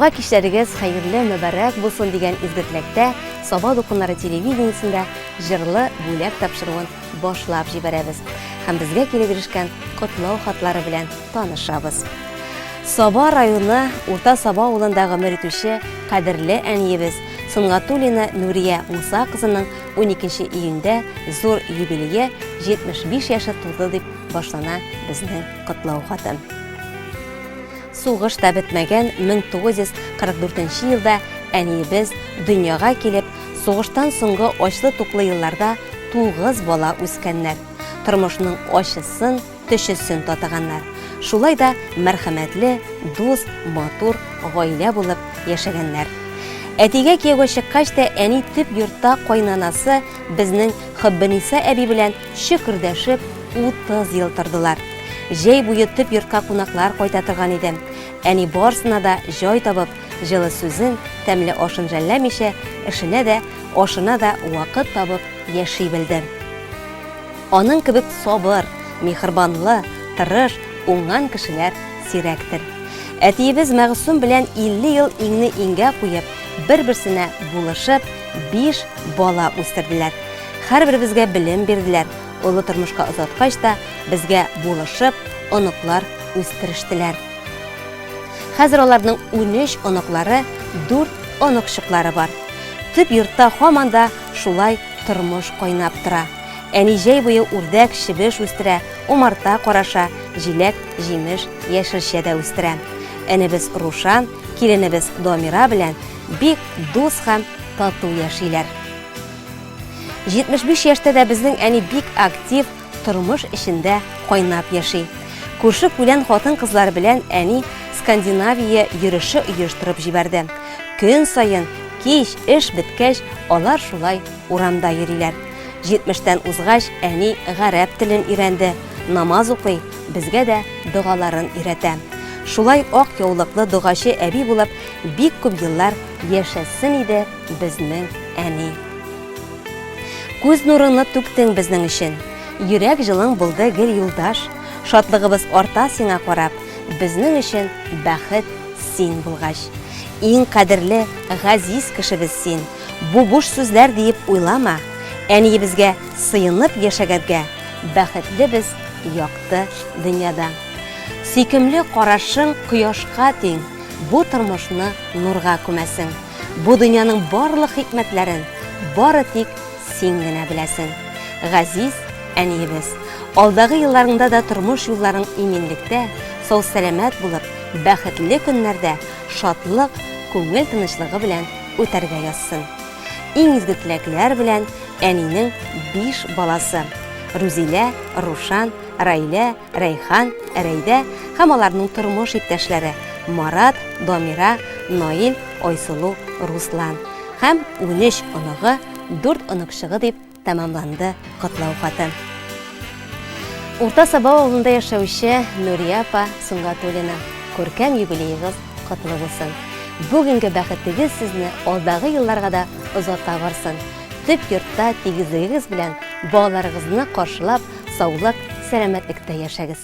Соңга кичләрегез хәерле, мөбарәк булсын дигән изгетлектә Саба дулкыннары телевидениесендә җырлы бүләк тапшыруын башлап җибәрәбез. Һәм безгә килеп ирешкән котлау хатлары белән танышабыз. Саба районы Урта Саба авылында гомер итүче кадерле әниебез Сөнгатуллина Нурия Муса кызының 12 июньдә зур юбилее 75 яшы тулды дип башлана безнең котлау хатын. Сугыш та бетмәгән 1944 елда әниебез дөньяга килеп, сугыштан соңгы ачлы-туклы елларда 9 бала үскәннәр. Тормышның ачысын, төшесен татыганнар. Шулай да мәрхәмәтле, дус, матур гаилә булып яшәгәннәр. Әтигә кияүгә чыккач та әни төп йортта кайнанасы безнең Хыббаниса әби белән шөкердәшеп 30 ел тордылар. Җәй буе төп йортка кунаклар кайта торган иде. Әни барсына да җай табып, җылы сүзен, тәмле ашын жәлләмичә, эшенә дә, ашына да вакыт табып яши белде. Аның кебек сабыр, михырбанлы, тырыш, уңган кешеләр сирәктер. Әтиебез Мәгъсүм белән 50 ел иңне иңгә куеп, бер-берсенә булышып, 5 бала үстерделәр. Һәрберебезгә белем бирделәр. Олы тормышка озаткач та безгә булышып, оныклар үстерештеләр. Хәзер аларның 13 оныклары, 4 оныкчыклары бар. Төп йортта һаман да шулай тормыш кайнап тора. Әни җәй буе үрдәк, чебеш үстерә, умарта караша, җиләк, җимеш, яшелчә дә үстерә. Әнебез Рушан, киленебез Домира белән бик дус һәм тату яшиләр. 75 яшьтә дә безнең әни бик актив тормыш эчендә кайнап яши. Күрше-күлән хатын-кызлар белән әни Скандинавия йөреше оештырып җибәрде. Көн саен, кич эш беткәч, алар шулай урамда йөриләр. 70-тән узгач, әни гарәп телен өйрәнде, намаз укый, безгә дә дугаларын өйрәтә. Шулай ак яулыклы дугачы әби булып, бик күп еллар яшәсен иде безнең әни. Күз нурыны түктең безнең өчен. Йөрәк җылың булды гел юлдаш. Шатлыгыбыз арта сиңа карап, безнең өчен бәхет син булгач. Иң кадерле, газиз кешебез син. Бу буш сүзләр диеп уйлама. Әниебезгә сыенып яшәгәнгә, бәхетле без якты дөньяда. Сөйкемле карашың кояшка тиң, бу тормышны нурга күмәсең. Бу дөньяның барлык хикмәтләрен бары тик син генә беләсең. Газиз әниебез, алдагы елларыңда да тормыш юлларың иминлектә, сау-сәламәт булып, бәхетле көннәрдә шатлык, күңел тынычлыгы белән үтәргә язсын. Иң изге теләкләр белән әнинең 5 баласы: Рузилә, Рушан, Раилә, Рәйхан, Рәйдә һәм аларның тормыш иптәшләре Марат, Домира, Наил, Айсылу, Руслан һәм 13 оныгы, 4 оныкчыгы дип тәмамланды котлау хатын. Урта Саба авылында яшәүче Нурия апа Сөнгатуллина, күркәм юбилеегыз котлы булсын. Бүгенге бәхетегез сезне алдагы елларга да озата барсын. Төп йортта тигезлегегез белән балаларыгызны каршылап, саулык, сәламәтлектә яшәгез.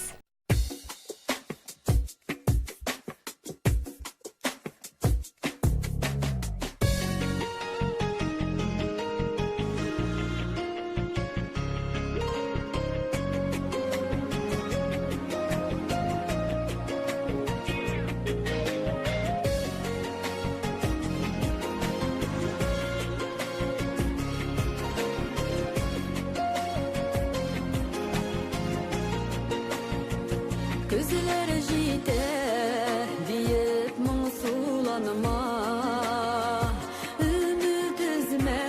Күзләре җитә диеп моңсуланыма, өмет үзмә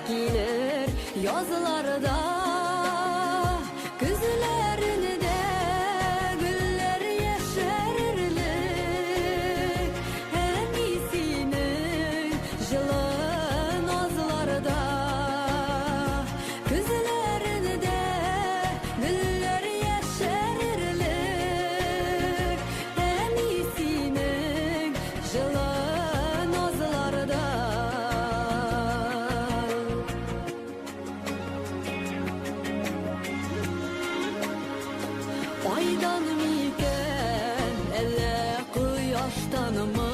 килер язларда. Күзләрендә гөлләр яшәрлек, әни синең җылы назларда. Күзләрендә гөлләр яшәрлек, әни синең җылы назларда. Айдан микән, әллә кояштанмы?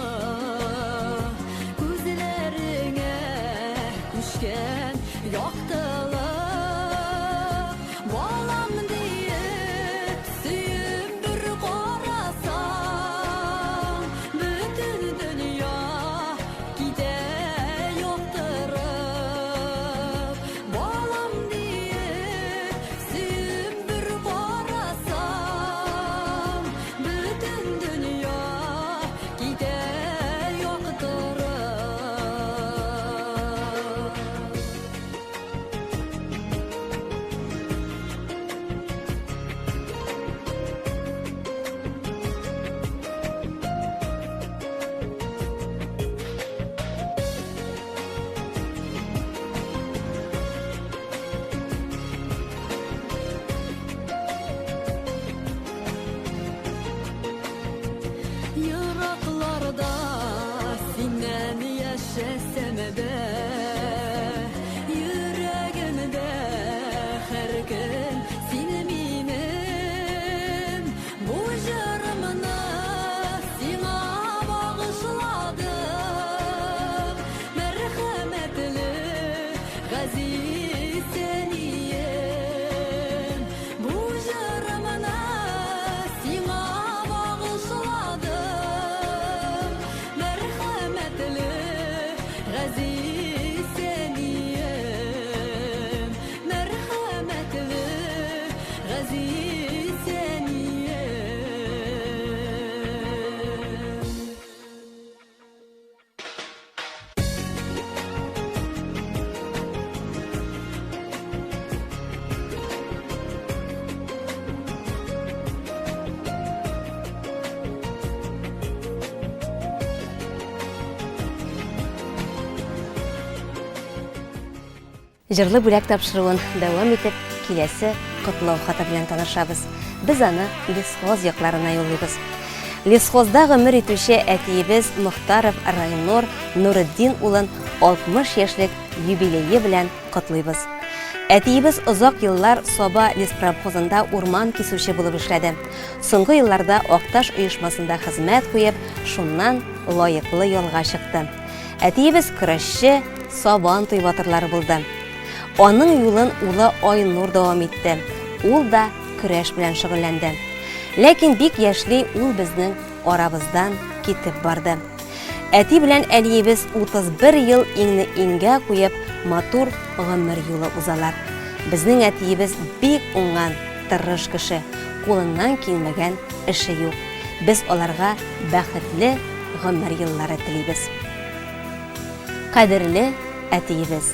seniyim. Bu jırımına sina bağışladım. Merhametli gaziz seniyim. Merhametli gaziz seniyim. Җырлы бүләк тапшыруын дәвам итеп, киләсе котлау хаты белән танышабыз. Без аны лесхоз якларына юллыйбыз. Лесхозда гомер итүче әтиебез Мохтаров Райнур Нуретдин улын 60 яшьлек юбилее белән котлыйбыз. Әтиебез озак еллар Соба леспромхозында урман кисүче булып эшләде. Соңгы елларда Акташ оешмасында хезмәт куеп, шуннан лаеклы ялга чыкты. Әтиебез көрәшче, сабан туйватырлары булды. Аның юлын улы Айнур дәвам итте. Ул да көрәш белән шөгыльләнде. Ләкин бик яшьли ул безнең арабыздан китеп барды. Әти белән әниебез 31 ел иңне иңгә куеп, матур гомер юлы узалар. Безнең әтиебез бик уңган, тырыш кеше, кулыннан килмәгән эше юк. Без аларга бәхетле гомер еллары телибез. Кадерле әтиебез,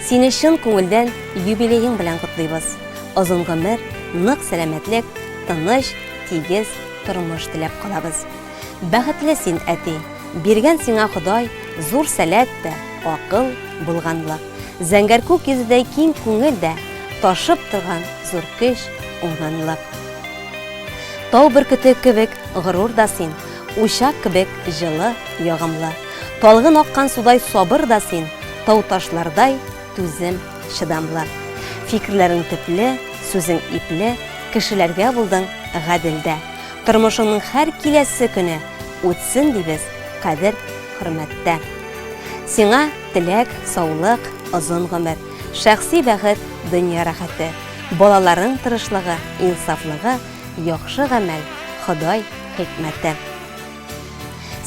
сине чын күңелдән юбилеең белән котлыйбыз. Озын гомер, нык сәламәтлек, тыныч, тигез тормыш теләп калабыз. Бәхетле син, әти, биргән сиңа Ходай зур сәләт тә, акыл, булганлык. Зәңгәр күк йөзедәй киң күңел дә, ташып торган зур көч, уңганлык. Тау бөркете кебек горур да син, учак кебек җылы, ягымлы. Талгын аккан судай сабыр да син, тау ташлардай түзем, чыдамлы. Фикерләрең төпле, сүзең ипле, кешеләргә булдың гаделдә. Тормышыңның һәр киләсе көне үтсен дибез кадер хөрмәттә. Сиңа теләк, саулык, озын гомер, шәхси бәхет, дөнья рәхәте, балаларың тырышлыгы, инсафлыгы, яхшы гамәл, Ходай хикмәте.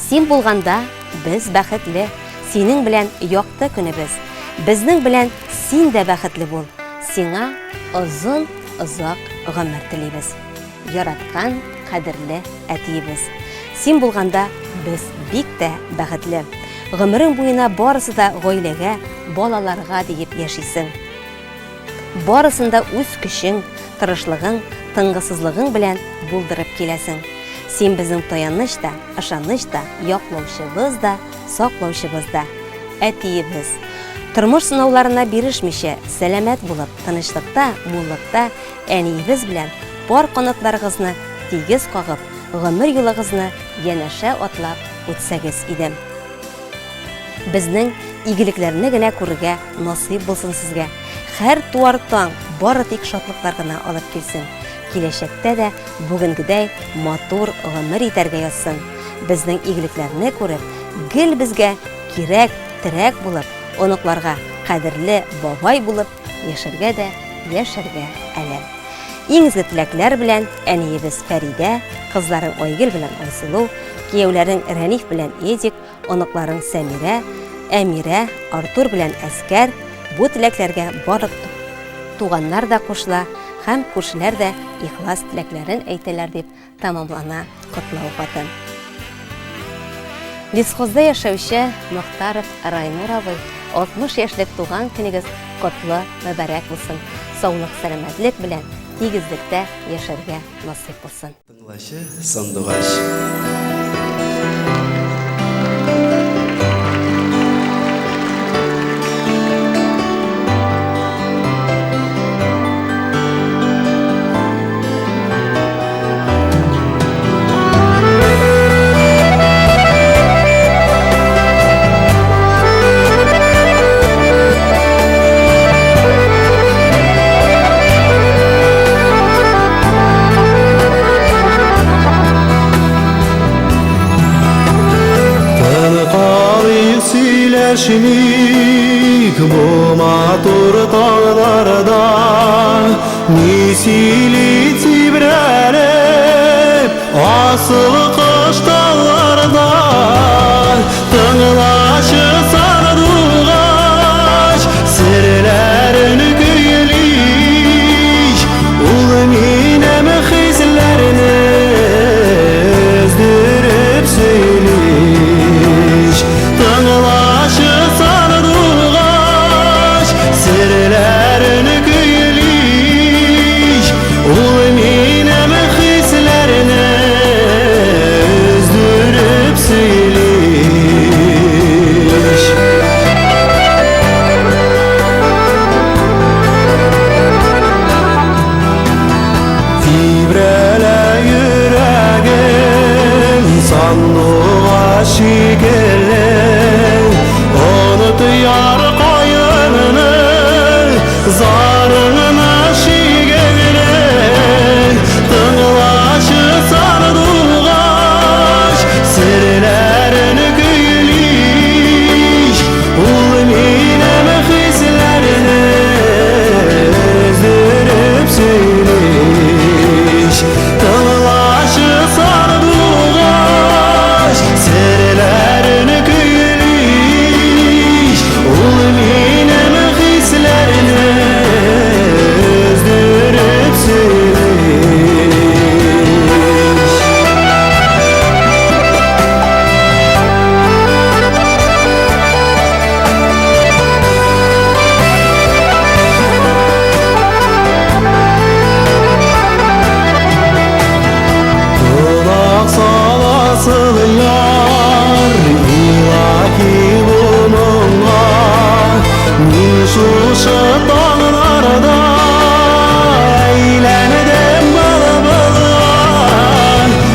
Син булганда без бәхетле, синең белән якты көнебез. Безнең белән син дә бәхетле бул. Сиңа озын, озак гомер телибез. Яраткан кадерле әтиебез. Син булганда без бик тә бәхетле. Гомерең буена барысы да гаиләгә, балаларга диеп яшисең. Барысында үз көчең, тырышлыгың, тынгысызлыгың белән булдырып киләсең. Син безнең таяныч та, ышаныч та, яклаучыбыз да, саклаучыбыз да. Әтиебез. Тормыш сынауларына бирешмичә, сәламәт булып, тынычлыкта, муллыкта әниебез белән бар канатларыгызны тигез кагып, гомер юлыгызны янәшә атлап үтсәгез иде. Безнең игелекләрне генә күрергә насыйп булсын сезгә. Һәр туар таң бары тик шатлыклар гына алып килсен. Киләчәктә дә бүгенгедәй матур гомер итәргә язсын. Безнең игелекләрне күреп, гел безгә кирәк, терәк булып, оныкларга кадерле бабай булып, яшәргә дә яшәргә әле. Иң изге теләкләр белән әниебез Фәридә, кызларың Айгөл белән Айсылу, кияүләрең Рәниф белән Эдик, оныкларың Сәмирә, Әмирә, Артур белән Әскәр, бу теләкләргә барлык туганнар да кушыла һәм күршеләр дә ихлас теләкләрен әйтәләр дип тамамлана котлау хаты. Лесхозда яшәүче Мохтаров Райнур абый, 60 яшьлек туган көнегез котлы мөбарәк булсын. Саулык, сәламәтлек белән тигезлектә яшәргә насыйп булсын. Тыңлашы Сандугач. Şinik bu matur tağlar sili tibrelip asıl kış dağlarda tığlaşı sarduğaç sirlerini güyeliş ul minem hislerini özdürüp söyleyiş tığlaşı sarduğaç sirlerini güyeliş ul minem hislerini özdürüp söyleyiş. Tibrele yüreğim sandığa şikerler onu duyar koyununu zarına şikerler tığlaşı sarduğaç sirlerini güyeliş ul minem hislerini özdürüp söyleyiş tığlaşı sarduğaç sirlerini güyeliş ul minem hislerini özdürüp söyleyiş. Kulak salasıl yar ilahi bununla min şu dağlarda eğlendim balbal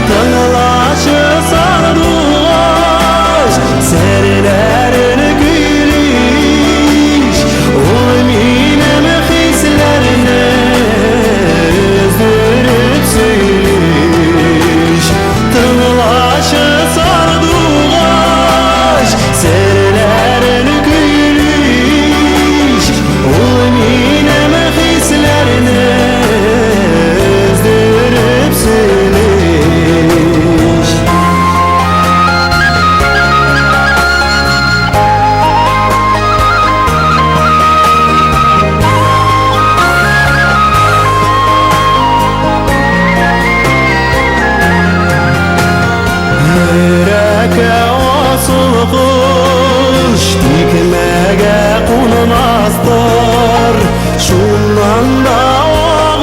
tığlaşı sarduğaç serlerini güyeliş ul minem hislerini özdürüp söyleyiş tığlaşı sarduğaç serlerini güyeliş ul minem hislerini özdürüp söyleyiş. Yüreğe asıl kuş dikmege konmazdır şundan da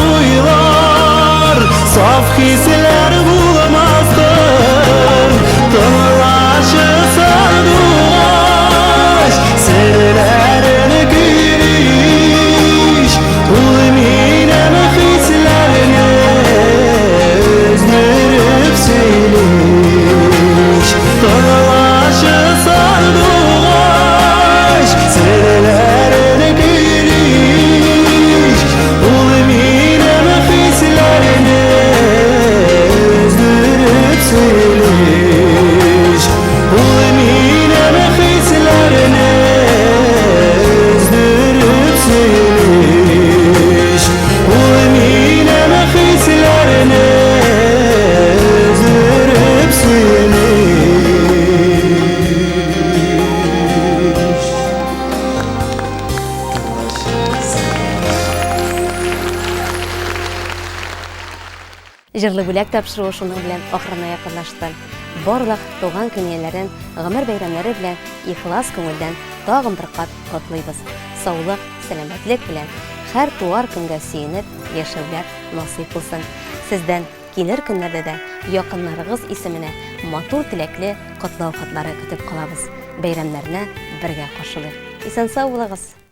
ağıylar saf hisler bulmazdır tığlaşı sarduğaç serlerini güyeliş ul minem hislerini özdürüp söyleyiş tığlaşı sarduğaç serlerini güyeliş ul minem hislerini özdürüp söyleyiş ul minem hislerini özdürüp söyleyiş ul minem hislerini özdürüp söyleyiş. Җырлы бүләк тапшыруы шуның белән ахырына якынлашты. Барлык туган көннәрен, гомер бәйрәмнәре белән ихлас күңелдән тагын бер кат котлыйбыз. Саулык, сәламәтлек белән һәр туар көнгә сөенеп яшәүләр насыйп булсын. Сездән килер көннәрдә дә якыннарыгыз исеменә матур теләкле котлау хатлары көтеп калабыз. Бәйрәмнәренә бергә кушылыйк. Исән сау булыгыз.